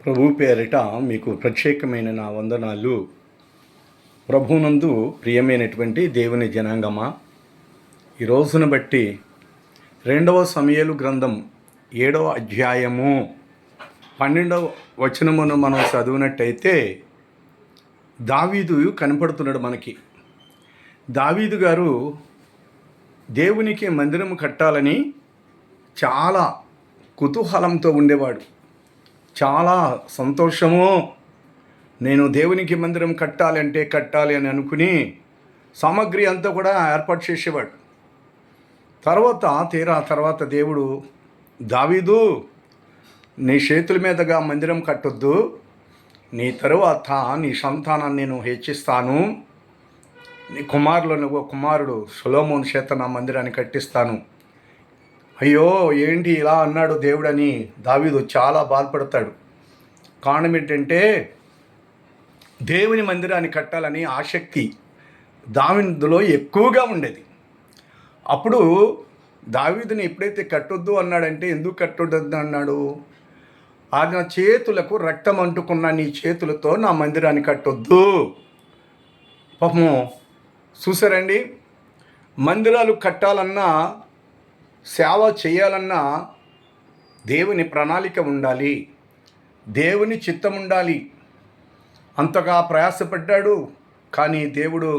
ప్రభు పేరిట మీకు ప్రత్యేకమైన నా వందనాలు. ప్రభునందు ప్రియమైనటువంటి దేవుని జనాంగమా, ఈ రోజును బట్టి 2వ సమూయేలు గ్రంథం 7వ అధ్యాయము 12వ వచనమును మనం చదివినట్టయితే దావీదు కనపడుతున్నాడు మనకి. దావీదు గారు దేవునికి మందిరం కట్టాలని చాలా కుతూహలంతో ఉండేవాడు. చాలా సంతోషము, నేను దేవునికి మందిరం కట్టాలి అని అనుకుని సామగ్రి అంతా కూడా ఏర్పాటు చేసేవాడు. తర్వాత దేవుడు, దావీదు, నీ చేతుల మీదుగా మందిరం కట్టొద్దు, నీ తరువాత నీ సంతానాన్ని నేను హెచ్చిస్తాను, నీ కుమారుడు సొలొమోను చేత నా మందిరాన్ని కట్టిస్తాను. అయ్యో ఏంటి ఇలా అన్నాడు దేవుడని దావీదు చాలా బాధపడతాడు. కారణం ఏంటంటే దేవుని మందిరాన్ని కట్టాలని ఆసక్తి దావీదులో ఎక్కువగా ఉండేది. అప్పుడు దావీదుని ఎప్పుడైతే కట్టొద్దు అన్నాడంటే, ఎందుకు కట్టొద్దు అన్నాడు? ఆయన చేతులకు రక్తం అంటుకున్న నీ చేతులతో నా మందిరాన్ని కట్టొద్దు. పాపము చూసారండి, మందిరాలు కట్టాలన్నా సేవ చేయాలన్నా దేవుని ప్రణాళిక ఉండాలి, దేవుని చిత్తం ఉండాలి. అంతగా ప్రయాసపడ్డాడు, కానీ దేవుడు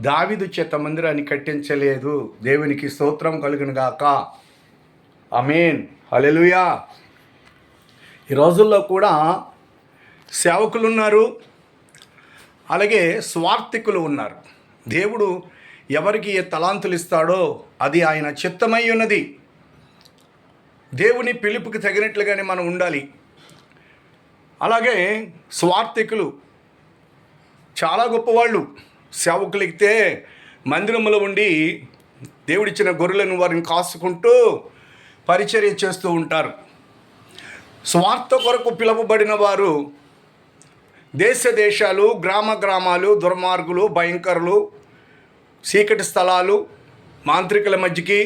దావీదు చేత మందిరాన్ని కట్టించలేదు. దేవునికి స్తోత్రం కలుగును గాక. ఆమేన్, హల్లెలూయా. ఈ రోజుల్లో కూడా సేవకులు ఉన్నారు, అలాగే స్వార్థికులు ఉన్నారు. దేవుడు ఎవరికి ఏ తలాంతులు ఇస్తాడో అది ఆయన చిత్తమై ఉన్నది. దేవుని పిలుపుకి తగినట్లుగానే మనం ఉండాలి. అలాగే స్వార్థికులు చాలా గొప్పవాళ్ళు. సేవకులైతే మందిరంలో ఉండి దేవుడిచ్చిన గొర్రెలను వారిని కాసుకుంటూ పరిచర్య చేస్తూ ఉంటారు. స్వార్థ కొరకు పిలువబడిన వారు దేశాలు, గ్రామాలు, దుర్మార్గులు, భయంకరులు, చీకటి స్థలాలు, మాంత్రికుల మధ్యకి,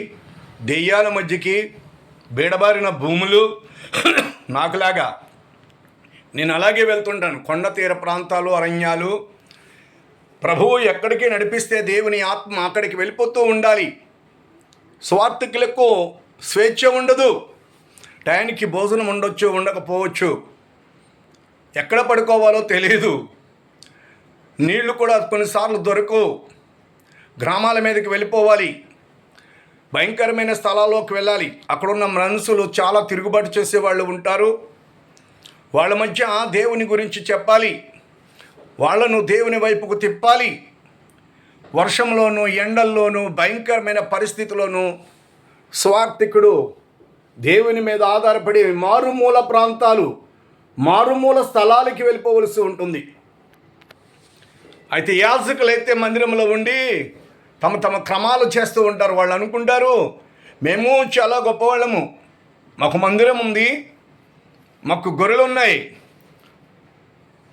దెయ్యాల మధ్యకి, బీడబారిన భూములు, నాకులాగా నేను అలాగే వెళ్తుంటాను. కొండ తీర ప్రాంతాలు, అరణ్యాలు. ప్రభువు ఎక్కడికి నడిపిస్తే దేవుని ఆత్మ అక్కడికి వెళ్ళిపోతూ ఉండాలి. స్వార్థికులకు స్వేచ్ఛ ఉండదు. టయానికి భోజనం ఉండొచ్చు, ఉండకపోవచ్చు, ఎక్కడ పడుకోవాలో తెలియదు, నీళ్లు కూడా కొన్నిసార్లు దొరకవు. గ్రామాల మీదకి వెళ్ళిపోవాలి, భయంకరమైన స్థలాల్లోకి వెళ్ళాలి. అక్కడున్న మనుషులు చాలా తిరుగుబాటు చేసేవాళ్ళు ఉంటారు. వాళ్ళ మధ్య దేవుని గురించి చెప్పాలి, వాళ్ళను దేవుని వైపుకు తిప్పాలి. వర్షంలోనూ, ఎండల్లోనూ, భయంకరమైన పరిస్థితుల్లోనూ స్వార్థికుడు దేవుని మీద ఆధారపడి మారుమూల ప్రాంతాలు, మారుమూల స్థలాలకి వెళ్ళిపోవలసి ఉంటుంది. అయితే యాజకులైతే మందిరంలో ఉండి తమ క్రమాలు చేస్తూ ఉంటారు. వాళ్ళు అనుకుంటారు, మేము చాలా గొప్పవాళ్ళము, మాకు మందిరం ఉంది, మాకు గొర్రెలు ఉన్నాయి,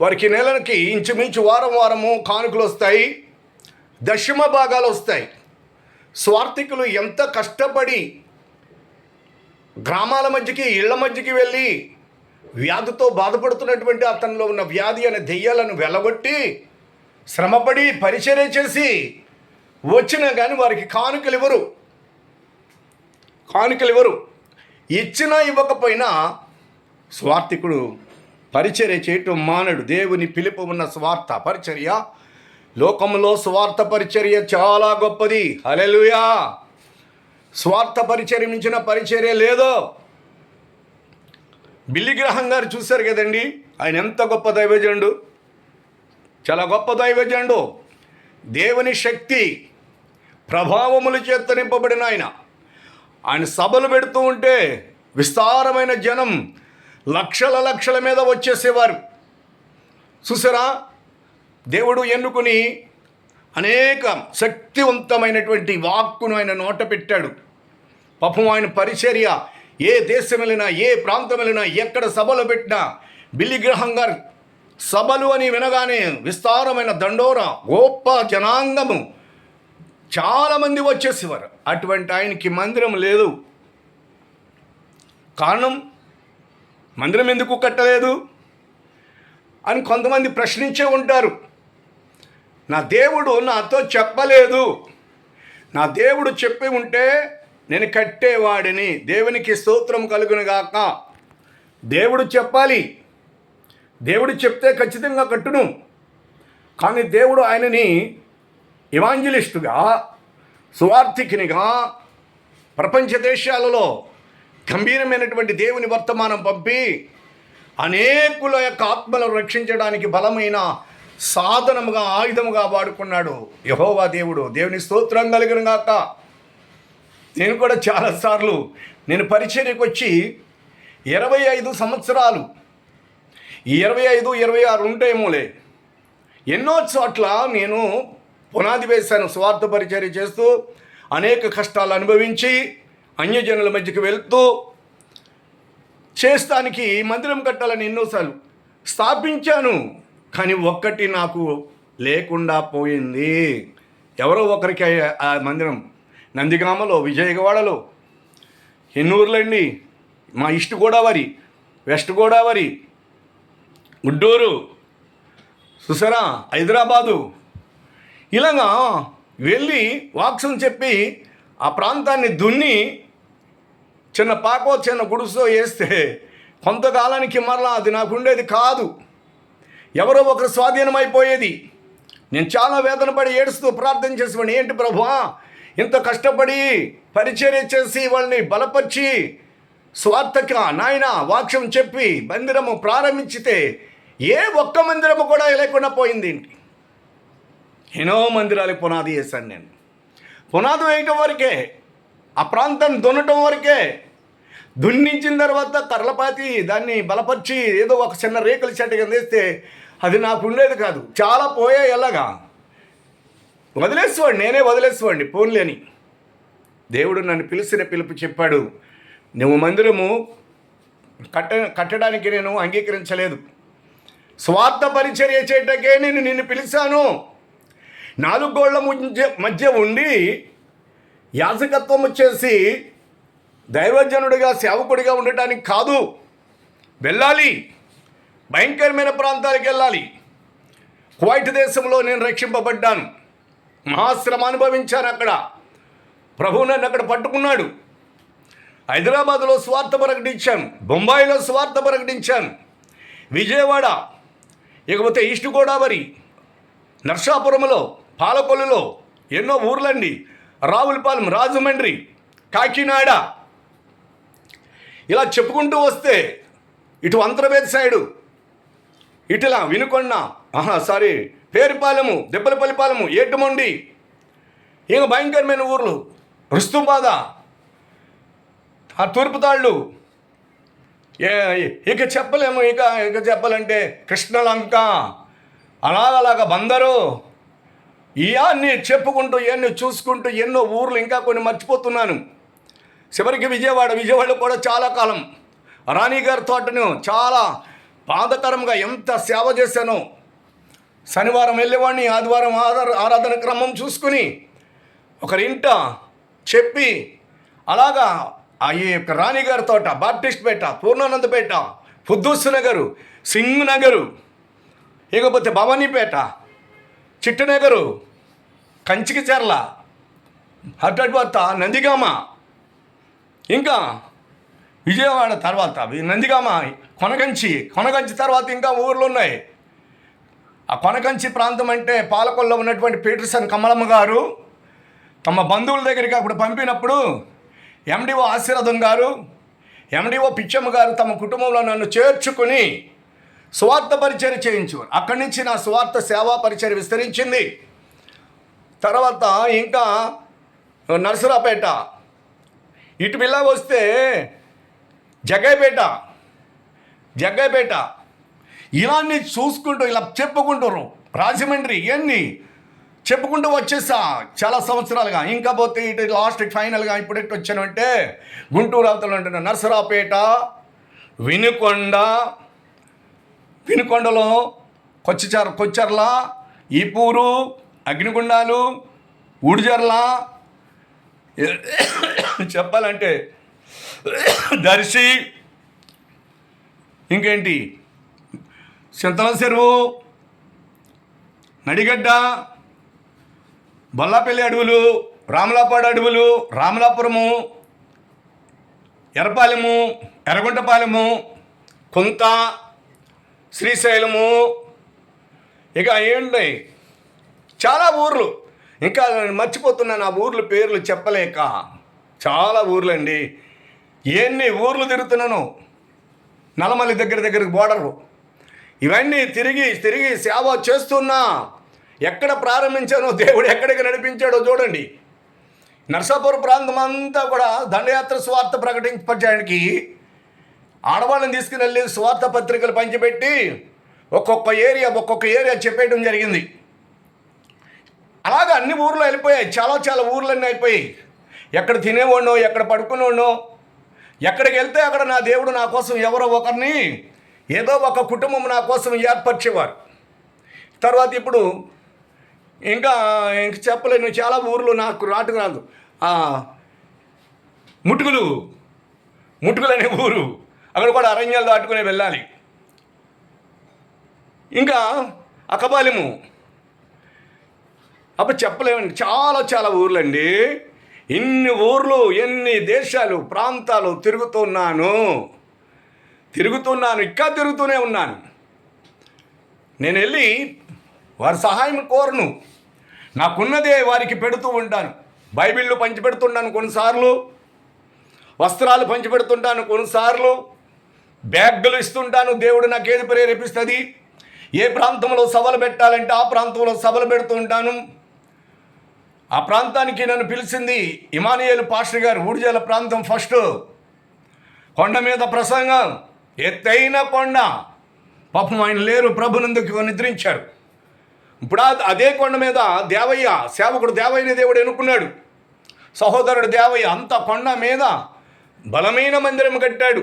వారికి నెలకి ఇంచుమించు వారము కానుకలు వస్తాయి, దశమ భాగాలు వస్తాయి. స్వార్థికులు ఎంత కష్టపడి గ్రామాల మధ్యకి, ఇళ్ల మధ్యకి వెళ్ళి వ్యాధితో బాధపడుతున్నటువంటి అతనిలో ఉన్న వ్యాధి అనే దెయ్యాలను వెలగొట్టి శ్రమపడి పరిచర్య చేసి వచ్చినా కానీ వారికి కానుకలు ఇవ్వరు. ఇచ్చినా ఇవ్వకపోయినా స్వార్థికుడు పరిచర్య చేయటం మానడు. దేవుని పిలుపు ఉన్న స్వార్థ పరిచర్య, లోకంలో స్వార్థ పరిచర్య చాలా గొప్పది. హల్లెలూయా. స్వార్థ పరిచర్య మించిన పరిచర్య లేదో. బిల్లీ గ్రహం గారు చూశారు కదండి, ఆయన ఎంత గొప్ప దైవజనుడు, చాలా గొప్ప దైవజనుడు. దేవుని శక్తి ప్రభావముల చేత నింపబడిన ఆయన సభలు పెడుతూ ఉంటే విస్తారమైన జనం లక్షల మీద వచ్చేసేవారు. చూసారా, దేవుడు ఎన్నుకుని అనేక శక్తివంతమైనటువంటి వాక్కును ఆయన నోట పెట్టాడు. పాపం ఆయన పరిచర్య ఏ దేశం వెళ్ళినా, ఏ ప్రాంతం వెళ్ళినా, ఎక్కడ సభలు పెట్టినా, బిల్లీ గ్రహం గారు సభలు అని వినగానే విస్తారమైన దండోర, గొప్ప జనాంగము, చాలామంది వచ్చేసేవారు. అటువంటి ఆయనకి మందిరం లేదు. కారణం, మందిరం ఎందుకు కట్టలేదు? అని కొంతమంది ప్రశ్నించే ఉంటారు. నా దేవుడు నాతో చెప్పలేదు. నా దేవుడు చెప్పి ఉంటే నేను కట్టేవాడిని. దేవునికి స్తోత్రం కలుగును గాక. దేవుడు చెప్పాలి. దేవుడు చెప్తే ఖచ్చితంగా కట్టును. కానీ దేవుడు ఆయనని ఇవాంజలిస్టుగా, సువార్థికునిగా ప్రపంచ దేశాలలో గంభీరమైనటువంటి దేవుని వర్తమానం పంపి అనేకుల యొక్క ఆత్మలను రక్షించడానికి బలమైన సాధనముగా, ఆయుధముగా వాడుకున్నాడు యెహోవా దేవుడు. దేవుని స్తోత్రం కలుగును గాక. నేను కూడా చాలాసార్లు నేను పరిచర్యకు వచ్చి 25 సంవత్సరాలు, ఈ 25, 26 ఉంటాయేమోలే, ఎన్నో చోట్ల నేను పునాది వేశాను. స్వార్థ పరిచర్య చేస్తూ అనేక కష్టాలు అనుభవించి అన్యజనుల మధ్యకి వెళ్తూ చేస్తానికి మందిరం కట్టాలని ఎన్నోసార్లు స్థాపించాను. కానీ ఒక్కటి నాకు లేకుండా పోయింది. ఎవరో ఒకరికి ఆ మందిరం నందిగామలో, విజయవాడలో, ఎన్ని ఊర్లండి, మా ఈస్ట్ గోదావరి, వెస్ట్ గోదావరి, గుంటూరు, చూసారా, హైదరాబాదు, ఇలాగా వెళ్ళి వాక్సం చెప్పి ఆ ప్రాంతాన్ని దున్ని చిన్న పాకో చిన్న గుడిసో వేస్తే కొంతకాలానికి మరలా అది నాకు ఉండేది కాదు. ఎవరో ఒకరు స్వాధీనమైపోయేది. నేను చాలా వేదన పడి ఏడుస్తూ ప్రార్థన చేసేవాడిని. ఏంటి ప్రభువా, ఇంత కష్టపడి పరిచర్య చేసి వాళ్ళని బలపరిచి స్వార్థక నాయన వాక్యం చెప్పి మందిరము ప్రారంభించితే ఏ ఒక్క మందిరము కూడా లేకుండా పోయింది. ఎన్నో మందిరాలకు పునాది వేశాను నేను. పునాది వేయటం వరకే, ఆ ప్రాంతాన్ని దున్నటం వరకే. దున్నించిన తర్వాత కర్రలపాతి దాన్ని బలపరిచి ఏదో ఒక చిన్న రేకుల చెట్టు కింద వేస్తే అది నాకు ఉండేది కాదు. చాలా పోయాయి. ఎలాగా వదిలేసేవాడిని, నేనే వదిలేసేవాడిని పోన్లేని. దేవుడు నన్ను పిలిచిన పిలుపు చెప్పాడు, నువ్వు మందిరము కట్టడానికి నేను అంగీకరించలేదు. స్వార్థ పరిచర్య చేయటకే నేను నిన్ను పిలిచాను. 4 గోళ్ల మధ్య ఉండి యాజకత్వం చేసి దైవజనుడిగా, సేవకుడిగా ఉండటానికి కాదు. వెళ్ళాలి, భయంకరమైన ప్రాంతాలకు వెళ్ళాలి. కువైట్ దేశంలో నేను రక్షింపబడ్డాను. మహాశ్రమ అనుభవించాను. అక్కడ ప్రభువు నన్ను అక్కడ పట్టుకున్నాడు. హైదరాబాదులో స్వార్థ ప్రకటించాను, బొంబాయిలో స్వార్థ ప్రకటించాను, విజయవాడ, ఇకపోతే ఈస్ట్ గోదావరి, నర్సాపురంలో, పాలకొల్లులో, ఎన్నో ఊర్లండి, రావులపాలెం, రాజమండ్రి, కాకినాడ, ఇలా చెప్పుకుంటూ వస్తే ఇటు అంతర్వేది సైడు, ఇటులా వినుకొండ, పేరుపాలెము, దెబ్బలపల్లిపాలెము, ఏటుమండి, ఇక భయంకరమైన ఊర్లు, రుస్తుబాద, ఆ తూర్పుతాళ్ళు, ఇక చెప్పలేము. ఇక చెప్పాలంటే కృష్ణలంక, అలాగలాగా బందరు, ఇవన్నీ చెప్పుకుంటూ ఇవన్నీ చూసుకుంటూ ఎన్నో ఊర్లు ఇంకా కొన్ని మర్చిపోతున్నాను. చివరికి విజయవాడలో కూడా చాలా కాలం రాణి గారి తోటను చాలా బాధకరంగా ఎంత సేవ చేశానో. శనివారం వెళ్ళేవాడిని, ఆదివారం ఆరాధన క్రమం చూసుకుని ఒకరింట చెప్పి అలాగా ఆ యొక్క రాణిగారి తోట, బాప్టిస్ట్పేట, పూర్ణానందపేట, ఫుద్దూస్ నగరు, సింగ్ నగరు, ఇకపోతే భవానీపేట, చిట్టనగరు, కంచికిచెర్ల, హట్టడ్వర్త, నందిగామ, ఇంకా విజయవాడ తర్వాత నందిగామ, కొనగంచి తర్వాత ఇంకా ఊర్లు ఉన్నాయి. ఆ కొనగంచి ప్రాంతం అంటే పాలకొల్లో ఉన్నటువంటి పీటర్సన్ కమలమ్మ గారు తమ బంధువుల దగ్గరికి అప్పుడు పంపినప్పుడు ఎండిఓ ఆశీర్వాదం గారు, ఎండిఓ పిచ్చమ్మ గారు తమ కుటుంబంలో నన్ను చేర్చుకుని స్వార్థ పరిచర్య చేయించు. అక్కడి నుంచి నా స్వార్థ సేవా పరిచర్య విస్తరించింది. తర్వాత ఇంకా నరసరాపేట, ఇటు బిల్లా వస్తే జగ్గైపేట, ఇలాన్ని చూసుకుంటూ ఇలా చెప్పుకుంటారు. రాజమండ్రి, ఇవన్నీ చెప్పుకుంటూ వచ్చేసా చాలా సంవత్సరాలుగా. ఇంకా పోతే ఇటు లాస్ట్ ఫైనల్గా ఇప్పుడు ఎట్టు వచ్చాను అంటే గుంటూరు అవతల ఉంటున్న నరసరాపేట, వినుకొండలో కొచ్చర్ల, ఈపూరు, అగ్నిగుండాలు, ఊడిజర్ల, చెప్పాలంటే దర్శి, ఇంకేంటి చింతల చెరువు, నడిగడ్డ, బొల్లాపల్లి అడవులు, రామలాపాడు అడవులు, రామలాపురము, ఎర్రపాలెము, ఎర్రగుంటపాలెము, కుంత, శ్రీశైలము, ఇక ఏంటి చాలా ఊర్లు, ఇంకా మర్చిపోతున్నాను ఆ ఊర్ల పేర్లు చెప్పలేక. చాలా ఊర్లండి. ఎన్ని ఊర్లు తిరుగుతున్నాను. నల్లమల్లి దగ్గరికి బోర్డరు. ఇవన్నీ తిరిగి తిరిగి సేవ చేస్తున్నా. ఎక్కడ ప్రారంభించానో దేవుడు ఎక్కడికి నడిపించాడో చూడండి. నర్సాపురం ప్రాంతం అంతా కూడా దండయాత్ర స్వార్థ ప్రకటించడానికి ఆడవాళ్ళని తీసుకుని వెళ్ళి స్వార్థ పత్రికలు పంచిపెట్టి ఒక్కొక్క ఏరియా చెప్పేయడం జరిగింది. అలాగే అన్ని ఊర్లు వెళ్ళిపోయాయి. చాలా ఊర్లన్నీ అయిపోయాయి. ఎక్కడ తినేవాడినో, ఎక్కడ పడుకునేవాడినో, ఎక్కడికి వెళ్తే అక్కడ నా దేవుడు నా కోసం ఎవరో ఒకరిని, ఏదో ఒక కుటుంబం నా కోసం ఏర్పరిచేవారు. తర్వాత ఇప్పుడు ఇంకా చెప్పలేను, చాలా ఊర్లు నాకు రాదు. ముటుకులు అనే ఊరు, అక్కడ కూడా అరణ్యాలు దాటుకునే వెళ్ళాలి. ఇంకా అకపాలెము, అప్పుడు చెప్పలేమండి. చాలా ఊర్లండి. ఇన్ని ఊర్లు, ఎన్ని దేశాలు, ప్రాంతాలు తిరుగుతున్నాను, ఇంకా తిరుగుతూనే ఉన్నాను. నేను వెళ్ళి వారి సహాయం కోరను. నాకున్నదే వారికి పెడుతూ ఉంటాను. బైబిళ్ళు పంచిపెడుతుంటాను కొన్నిసార్లు, వస్త్రాలు పంచిపెడుతుంటాను కొన్నిసార్లు, బ్యాగులు ఇస్తుంటాను. దేవుడు నాకు ఏది ప్రేరేపిస్తుంది, ఏ ప్రాంతంలో సభలు పెట్టాలంటే ఆ ప్రాంతంలో సభలు పెడుతూ ఉంటాను. ఆ ప్రాంతానికి నన్ను పిలిచింది ఇమానుయేలు పాస్టర్ గారు, ఊడిజాల ప్రాంతం. ఫస్ట్ కొండ మీద ప్రసంగం, ఎత్తైన కొండ. పాపం ఆయన లేరు, ప్రభునందుకు నిద్రించారు. ఇప్పుడు అదే కొండ మీద దేవయ్య, సేవకుడు దేవయ్యని దేవుడు ఎన్నుకున్నాడు. సహోదరుడు దేవయ్య అంత కొండ మీద బలమైన మందిరం కట్టాడు.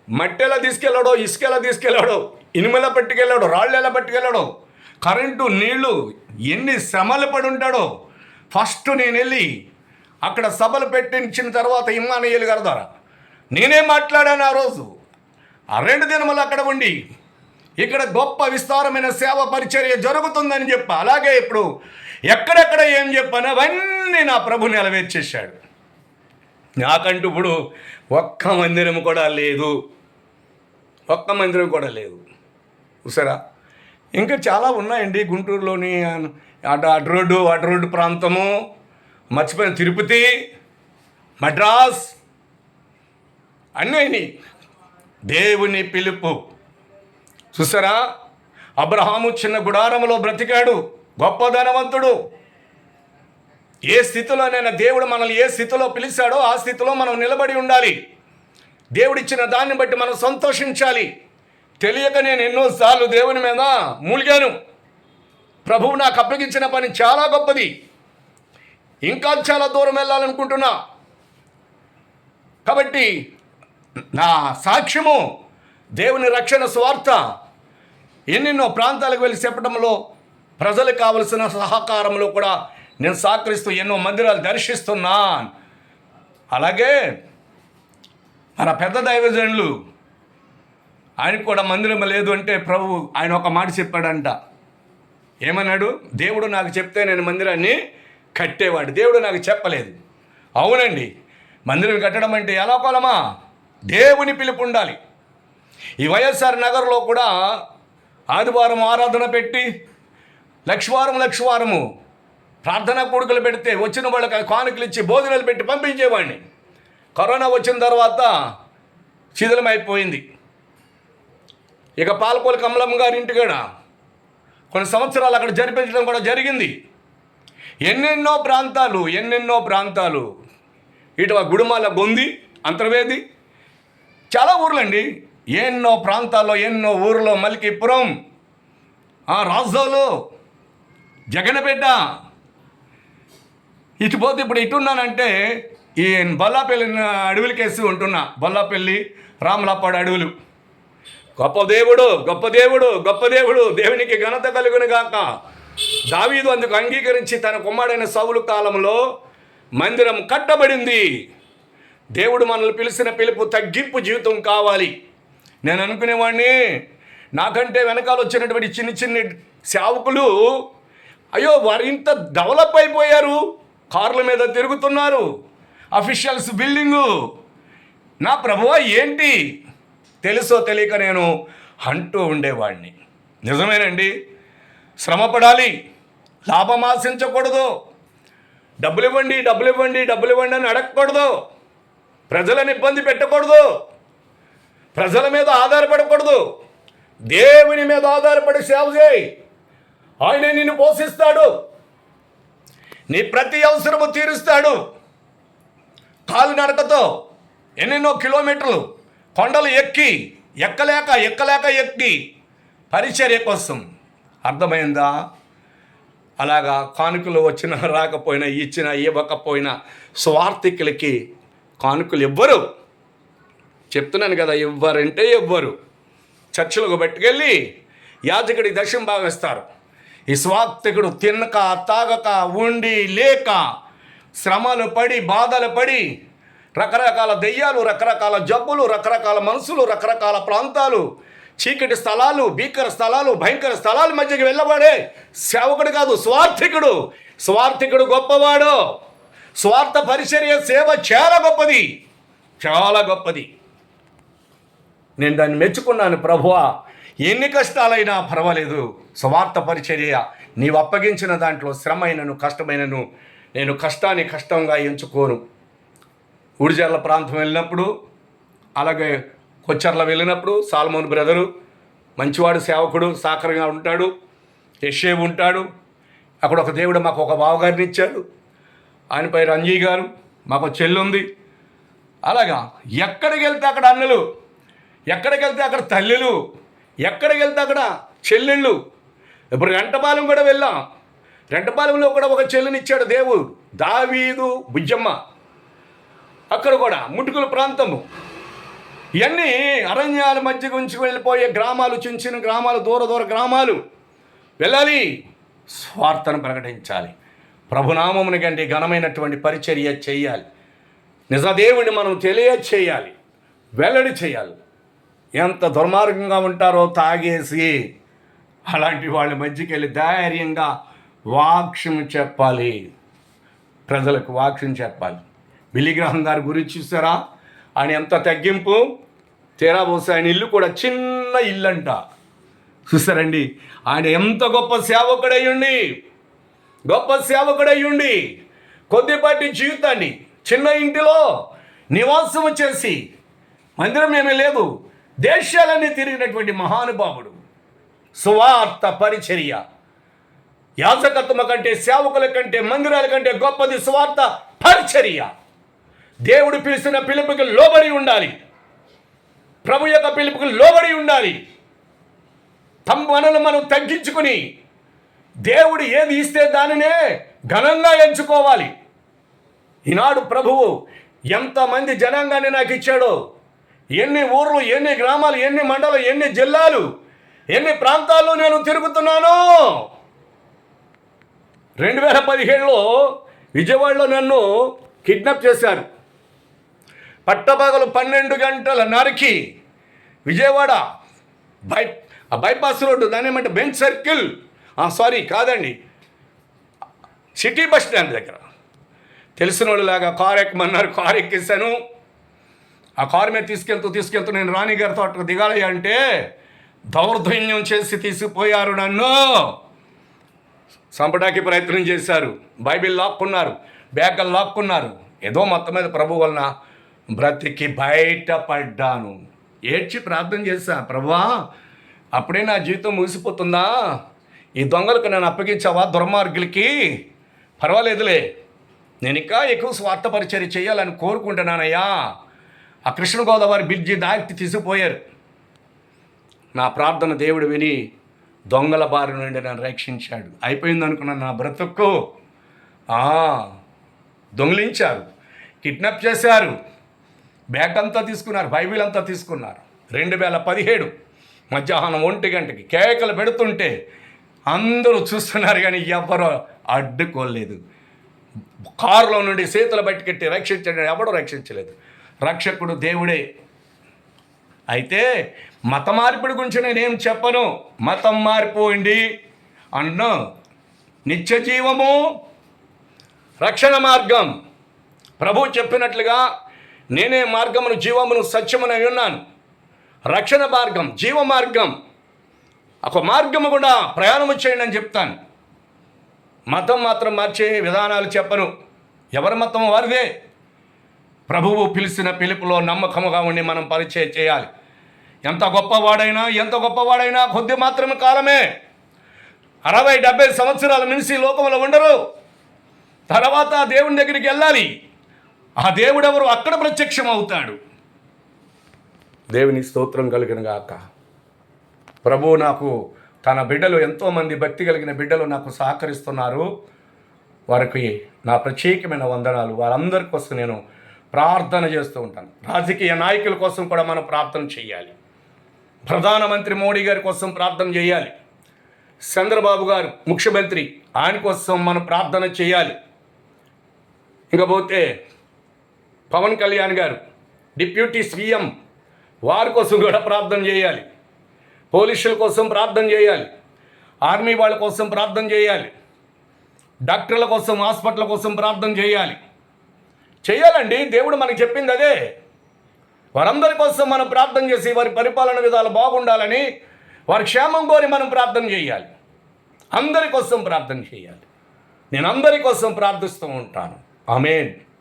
మట్టి ఎలా తీసుకెళ్ళాడో, ఇసుక ఎలా తీసుకెళ్ళాడో, ఇనుమెలా పట్టుకెళ్ళాడో, రాళ్ళు ఎలా పట్టుకెళ్ళాడో, కరెంటు, నీళ్లు, ఎన్ని శ్రమలు పడి ఉంటాడో. ఫస్ట్ నేను వెళ్ళి అక్కడ సభలు పెట్టించిన తర్వాత ఇమ్మానుయేలు గారి ద్వారా నేనే మాట్లాడాను. ఆ రోజు ఆ 2 దినములు అక్కడ ఉండి ఇక్కడ గొప్ప విస్తారమైన సేవ పరిచర్య జరుగుతుందని చెప్పా. అలాగే ఇప్పుడు ఎక్కడెక్కడ ఏం చెప్పాను అవన్నీ నా ప్రభు నెరవేర్చేశాడు. నాకంటూ ఇప్పుడు ఒక్క మందిరం కూడా లేదు. చూసారా? ఇంకా చాలా ఉన్నాయండి గుంటూరులోని. అటు రోడ్డు ప్రాంతము, మర్చిపోయిన తిరుపతి, మద్రాస్, అన్నీ దేవుని పిలుపు. చూసారా? అబ్రహాము చిన్న గుడారములో బ్రతికాడు, గొప్ప ధనవంతుడు. ఏ స్థితిలోనైనా దేవుడు మనల్ని ఏ స్థితిలో పిలిచాడో ఆ స్థితిలో మనం నిలబడి ఉండాలి. దేవుడిచ్చిన దాన్ని బట్టి మనం సంతోషించాలి. తెలియక నేను ఎన్నోసార్లు దేవుని మీద మూలిగాను. ప్రభువు నాకు అప్పగించిన పని చాలా గొప్పది, ఇంకా చాలా దూరం వెళ్ళాలనుకుంటున్నా. కాబట్టి నా సాక్ష్యము దేవుని రక్షణ స్వార్థ ఎన్నెన్నో ప్రాంతాలకు వెళ్ళి చెప్పడంలో, ప్రజలకు కావలసిన సహకారంలో కూడా నేను సహకరిస్తూ ఎన్నో మందిరాలు దర్శిస్తున్నాను. అలాగే మన పెద్ద దైవజనులు, ఆయనకు కూడా మందిరం లేదు అంటే ప్రభు ఆయన ఒక మాట చెప్పాడంట. ఏమన్నాడు? దేవుడు నాకు చెప్తే నేను మందిరాన్ని కట్టేవాడు, దేవుడు నాకు చెప్పలేదు. అవునండి, మందిరం కట్టడం అంటే ఎలా కొలమా? దేవుని పిలుపు ఉండాలి. ఈ వైఎస్ఆర్ నగర్లో కూడా ఆదివారం ఆరాధన పెట్టి లక్షవారము ప్రార్థనా కూడుకలు పెడితే వచ్చిన వాళ్ళకి కానుకలు ఇచ్చి భోజనాలు పెట్టి పంపించేవాడిని. కరోనా వచ్చిన తర్వాత శిథిలమైపోయింది. ఇక పాలకోలు కమలమ్మ గారి ఇంటికాడ కొన్ని సంవత్సరాలు అక్కడ జరిపించడం కూడా జరిగింది. ఎన్నెన్నో ప్రాంతాలు, ఇటు గుడిమాల, గొంది, అంతర్వేది, చాలా ఊర్లండి. ఎన్నో ప్రాంతాల్లో, ఎన్నో ఊర్లో, మల్కీపురం, రాజోలు, జగనపేట, ఇటుపోతే ఇప్పుడు ఇటున్నానంటే ఈ బొల్లాపల్లి అడవులకేసి ఉంటున్నా. బొల్లాపల్లి, రామలాపాడు అడవులు. గొప్ప దేవుడు, దేవునికి ఘనత కలుగును గాక. దావీదు అందుకు అంగీకరించి తన కుమారుడైన సౌలు కాలంలో మందిరం కట్టబడింది. దేవుడు మనల్ని పిలిచిన పిలుపు తగ్గింపు జీవితం కావాలి. నేను అనుకునేవాడిని నాకంటే వెనకాల వచ్చినటువంటి చిన్న చిన్న సేవకులు అయ్యో వారు ఇంత డెవలప్ అయిపోయారు, కార్ల మీద తిరుగుతున్నారు, అఫీషియల్స్ బిల్డింగు. నా ప్రభువా ఏంటి తెలుసో తెలియక నేను అంటూ ఉండేవాడిని. నిజమేనండి, శ్రమపడాలి, లాభం ఆశించకూడదు, డబ్బులు ఇవ్వండి డబ్బులు ఇవ్వండి డబ్బులు ఇవ్వండి అని అడగకూడదు, ప్రజలను ఇబ్బంది పెట్టకూడదు, ప్రజల మీద ఆధారపడకూడదు, దేవుని మీద ఆధారపడి సేవ చేయి. ఆయనే నిన్ను పోషిస్తాడు, నీ ప్రతి అవసరము తీరుస్తాడు. కాలు నడకతో ఎన్నెన్నో కిలోమీటర్లు కొండలు ఎక్కలేక ఎక్కి పరిచర్య కోసం. అర్థమైందా? అలాగా కానుకలు వచ్చినా రాకపోయినా, ఇచ్చినా ఇవ్వకపోయినా స్వార్థికులకి కానుకలు ఇవ్వరు. చెప్తున్నాను కదా, ఇవ్వరంటే ఇవ్వరు. చర్చలకు పట్టుకెళ్ళి యాజకుడి దశం భావిస్తారు. ఈ స్వార్థికుడు తినక తాగక ఉండి లేక శ్రమలు పడి బాధలు పడి రకరకాల దెయ్యాలు, రకరకాల జబ్బులు, రకరకాల మనసులు, రకరకాల ప్రాంతాలు, చీకటి స్థలాలు, భీకర స్థలాలు, భయంకర స్థలాల మధ్యకి వెళ్ళబడే సేవకుడు కాదు, స్వార్థికుడు. స్వార్థికుడు గొప్పవాడు. స్వార్థ పరిచర్య సేవ చాలా గొప్పది, చాలా గొప్పది. నేను దాన్ని మెచ్చుకున్నాను. ప్రభువా, ఎన్ని కష్టాలైనా పర్వాలేదు, స్వార్థ పరిచర్య నీవు అప్పగించిన దాంట్లో శ్రమైనను కష్టమైనను నేను కష్టాన్ని కష్టంగా ఎంచుకోను. ఉడిజర్ల ప్రాంతం వెళ్ళినప్పుడు, అలాగే కొచ్చర్ల వెళ్ళినప్పుడు సాల్మోన్ బ్రదరు మంచివాడు, సేవకుడు, సాకరంగా ఉంటాడు. యెషేవు ఉంటాడు. అక్కడ ఒక దేవుడు మాకు ఒక బావగారిని ఇచ్చాడు, ఆయన పేరు రంజీ గారు. మాకు చెల్లి ఉంది. అలాగా ఎక్కడికి వెళ్తే అక్కడ అన్నలు, ఎక్కడికి వెళ్తే అక్కడ తల్లులు, ఎక్కడికి వెళ్తే అక్కడ చెల్లెళ్ళు. ఇప్పుడు రెంటపాలెం కూడా వెళ్ళాం. రెంటపాలెంలో కూడా ఒక చెల్లినిచ్చాడు దేవుడు, దావీదు బుజ్జమ్మ. అక్కడ కూడా ముటుకుల ప్రాంతము. ఇవన్నీ అరణ్యాల మధ్య గురించి వెళ్ళిపోయే గ్రామాలు, చిన్న చిన్న గ్రామాలు, దూర గ్రామాలు వెళ్ళాలి, స్వార్థను ప్రకటించాలి, ప్రభునామముని కంటే ఘనమైనటువంటి పరిచర్య చేయాలి, నిజదేవుని మనం తెలియచేయాలి, వెల్లడి చేయాలి. ఎంత దుర్మార్గంగా ఉంటారో తాగేసి అలాంటి వాళ్ళ మధ్యకి వెళ్ళి ధైర్యంగా వాక్యం చెప్పాలి, ప్రజలకు వాక్యం చెప్పాలి. బిలిగ్రహం గారి గురించి చూసారా? ఆయన ఎంత తగ్గింపు. తీరా పోసి ఆయన ఇల్లు కూడా చిన్న ఇల్లు అంట. చూసారండి, ఆయన ఎంత గొప్ప సేవకుడయ్యుండి కొద్దిపాటి జీవితాన్ని చిన్న ఇంటిలో నివాసము చేసి, మందిరం ఏమీ లేదు, దేశాలన్నీ తిరిగినటువంటి మహానుభావుడు. సువార్త పరిచర్య యాజకత్వం కంటే, సేవకుల కంటే, మందిరాల కంటే గొప్పది సువార్త పరిచర్య. దేవుడు పిలిచిన పిలుపుకి లోబడి ఉండాలి, ప్రభు యొక్క పిలుపుకి లోబడి ఉండాలి. మనల్ని మనం తగ్గించుకుని దేవుడు ఏది ఇస్తే దానినే ఘనంగా ఎంచుకోవాలి. ఈనాడు ప్రభువు ఎంతమంది జనాంగాన్ని నాకు ఇచ్చాడో, ఎన్ని ఊర్లు, ఎన్ని గ్రామాలు, ఎన్ని మండలం, ఎన్ని జిల్లాలు, ఎన్ని ప్రాంతాల్లో నేను తిరుగుతున్నాను. 2017లో విజయవాడలో నన్ను కిడ్నాప్ చేశారు. పట్టపగలు 12 గంటల నరికి విజయవాడ బైపాస్ రోడ్డు, దాని ఏమంటే బెంచ్ సర్కిల్, కాదండి, సిటీ బస్ స్టాండ్ దగ్గర తెలిసిన వాళ్ళలాగా కారు ఎక్కమన్నారు. కారు ఎక్కేసాను. ఆ కారు మీద తీసుకెళ్తూ నేను రాణి గారితో అటు దిగాలి అంటే దౌర్జన్యం చేసి తీసుకుపోయారు. నన్ను చంపడానికి ప్రయత్నం చేశారు. బైబిల్ లాక్కున్నారు, బ్యాగులు లాక్కున్నారు. ఏదో మొత్తం మీద ప్రభు వలన బ్రతికి బయటపడ్డాను. ఏడ్చి ప్రార్థన చేశా, ప్రభువా అప్పుడే నా జీవితం ముగిసిపోతుందా? ఈ దొంగలకు నేను అప్పగించావా, దుర్మార్గులకి? పర్వాలేదులే, నేను ఇంకా ఎక్కువ స్వార్థ పరిచర్య చేయాలని కోరుకుంటున్నానయ్యా. ఆ కృష్ణ గోదావరి బ్రిడ్జి దాటి తీసుకుపోయారు. నా ప్రార్థన దేవుడు విని దొంగల బారి నుండి నన్ను రక్షించాడు. అయిపోయింది అనుకున్నాను నా బ్రతుక్కు. దొంగిలించారు, కిడ్నాప్ చేశారు, బ్యాగ్ అంతా తీసుకున్నారు, బైబిల్ అంతా తీసుకున్నారు. 2017 మధ్యాహ్నం 1 గంటకి కేకలు పెడుతుంటే అందరూ చూస్తున్నారు, కానీ ఎవరో అడ్డుకోలేదు. కారులో నుండి చేతులు బయటకెట్టి రక్షించడం ఎవడో రక్షించలేదు. రక్షకుడు దేవుడే. అయితే మత మార్పిడి గురించి నేనేం చెప్పను. మతం మారిపోయింది అన్నో నిత్య జీవము, రక్షణ మార్గం. ప్రభు చెప్పినట్లుగా నేనే మార్గమును, జీవమును, సత్యమునై ఉన్నాను. రక్షణ మార్గం, జీవ మార్గం, ఒక మార్గము కూడా ప్రయాణము చేయండి అని చెప్తాను. మతం మాత్రం మార్చే విధానాలు చెప్పను. ఎవరి మతం వారిదే. ప్రభువు పిలిచిన పిలుపులో నమ్మకముగా ఉండి మనం పరిచయం చేయాలి. ఎంత గొప్పవాడైనా కొద్ది మాత్రమే కాలమే. 60-70 సంవత్సరాల మించి లోకంలో ఉండరు. తర్వాత దేవుని దగ్గరికి వెళ్ళాలి. ఆ దేవుడు ఎవరు అక్కడ ప్రత్యక్షం అవుతాడు. దేవుని స్తోత్రం కలిగిన గాక. ప్రభువు నాకు తన బిడ్డలు, ఎంతోమంది భక్తి కలిగిన బిడ్డలు నాకు సహకరిస్తున్నారు. వారికి నా ప్రత్యేకమైన వందనాలు. వారందరి కోసం నేను ప్రార్థన చేస్తూ ఉంటాను. రాజకీయ నాయకుల కోసం కూడా మనం ప్రార్థన చేయాలి. ప్రధానమంత్రి మోడీ గారి కోసం ప్రార్థన చేయాలి. చంద్రబాబు గారు ముఖ్యమంత్రి, ఆయన కోసం మనం ప్రార్థన చేయాలి. ఇకపోతే పవన్ కళ్యాణ్ గారు డిప్యూటీ సీఎం, వారి కోసం కూడా ప్రార్థన చేయాలి. పోలీసుల కోసం ప్రార్థన చేయాలి. ఆర్మీ వాళ్ళ కోసం ప్రార్థన చేయాలి. డాక్టర్ల కోసం, హాస్పిటల్ కోసం ప్రార్థన చేయాలండి. దేవుడు మనకు చెప్పింది అదే. వారందరి కోసం మనం ప్రార్థన చేసి వారి పరిపాలన విధాలు బాగుండాలని, వారి క్షేమం కోరి మనం ప్రార్థన చేయాలి. అందరి కోసం ప్రార్థన చేయాలి. నేను అందరి కోసం ప్రార్థిస్తూ ఉంటాను. ఆమేన్.